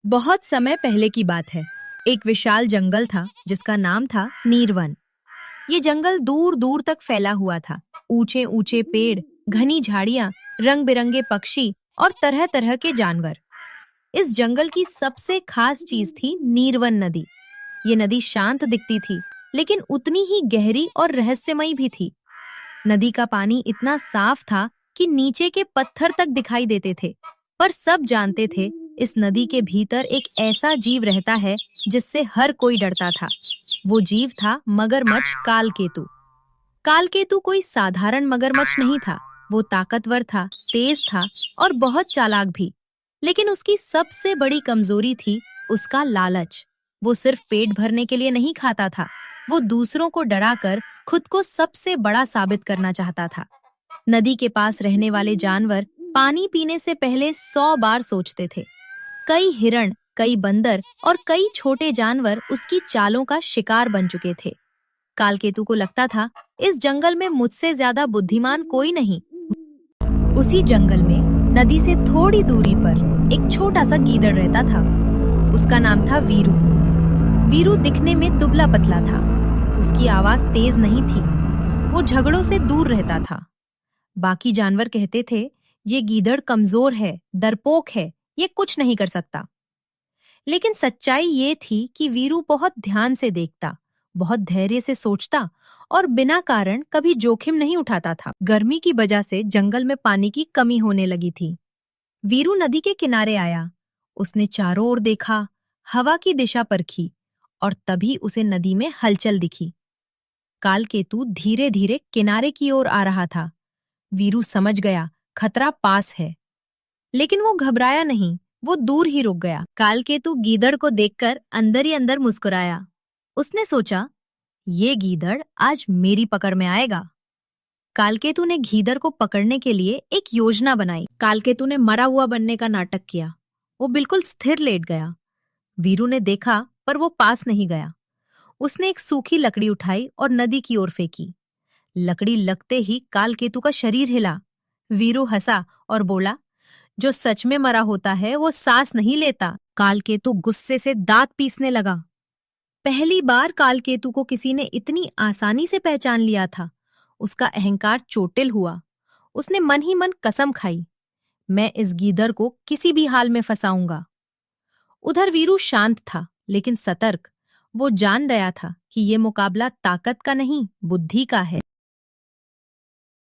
बहुत समय पहले की बात है। एक विशाल जंगल था जिसका नाम था नीरवन। ये जंगल दूर दूर तक फैला हुआ था। ऊंचे ऊंचे पेड़, घनी झाड़ियां, रंग बिरंगे पक्षी और तरह तरह के जानवर। इस जंगल की सबसे खास चीज थी नीरवन नदी। ये नदी शांत दिखती थी, लेकिन उतनी ही गहरी और रहस्यमयी भी थी। नदी का पानी इतना साफ था कि नीचे के पत्थर तक दिखाई देते थे। पर सब जानते थे, इस नदी के भीतर एक ऐसा जीव रहता है जिससे हर कोई डरता था। वो जीव था मगरमच्छ कालकेतु। कालकेतु कोई साधारण मगरमच्छ नहीं था। वो ताकतवर था, तेज था और बहुत चालाक भी। लेकिन उसकी सबसे बड़ी कमजोरी थी उसका लालच। वो सिर्फ पेट भरने के लिए नहीं खाता था, वो दूसरों को डराकर खुद को सबसे बड़ा साबित करना चाहता था। नदी के पास रहने वाले जानवर पानी पीने से पहले 100 बार सोचते थे। कई हिरण, कई बंदर और कई छोटे जानवर उसकी चालों का शिकार बन चुके थे। कालकेतु को लगता था, इस जंगल में मुझसे ज्यादा बुद्धिमान कोई नहीं। उसी जंगल में नदी से थोड़ी दूरी पर एक छोटा सा गीदड़ रहता था। उसका नाम था वीरू। वीरू दिखने में दुबला पतला था। उसकी आवाज तेज नहीं थी। वो झगड़ों से दूर रहता था। बाकी जानवर कहते थे, ये गीदड़ कमजोर है, डरपोक है, ये कुछ नहीं कर सकता। लेकिन सच्चाई ये थी कि वीरू बहुत ध्यान से देखता, बहुत धैर्य से सोचता और बिना कारण कभी जोखिम नहीं उठाता था। गर्मी की वजह से जंगल में पानी की कमी होने लगी थी। वीरू नदी के किनारे आया। उसने चारों ओर देखा, हवा की दिशा परखी और तभी उसे नदी में हलचल दिखी। कालकेतु धीरे धीरे किनारे की ओर आ रहा था। वीरू समझ गया, खतरा पास है। लेकिन वो घबराया नहीं, वो दूर ही रुक गया। कालकेतु गीदड़ को देखकर अंदर ही अंदर मुस्कुराया। उसने सोचा, ये गीदड़ आज मेरी पकड़ में आएगा। कालकेतु ने गीदड़ को पकड़ने के लिए एक योजना बनाई। कालकेतु ने मरा हुआ बनने का नाटक किया। वो बिल्कुल स्थिर लेट गया। वीरू ने देखा, पर वो पास नहीं गया। उसने एक सूखी लकड़ी उठाई और नदी की ओर फेंकी। लकड़ी लगते ही कालकेतु का शरीर हिला। वीरू हंसा और बोला, जो सच में मरा होता है वो सांस नहीं लेता। कालकेतु गुस्से से दांत पीसने लगा। पहली बार कालकेतु को किसी ने इतनी आसानी से पहचान लिया था। उसका अहंकार चोटिल हुआ। उसने मन ही मन कसम खाई, मैं इस गीदड़ को किसी भी हाल में फंसाऊंगा। उधर वीरू शांत था, लेकिन सतर्क। वो जान गया था कि ये मुकाबला ताकत का नहीं, बुद्धि का है।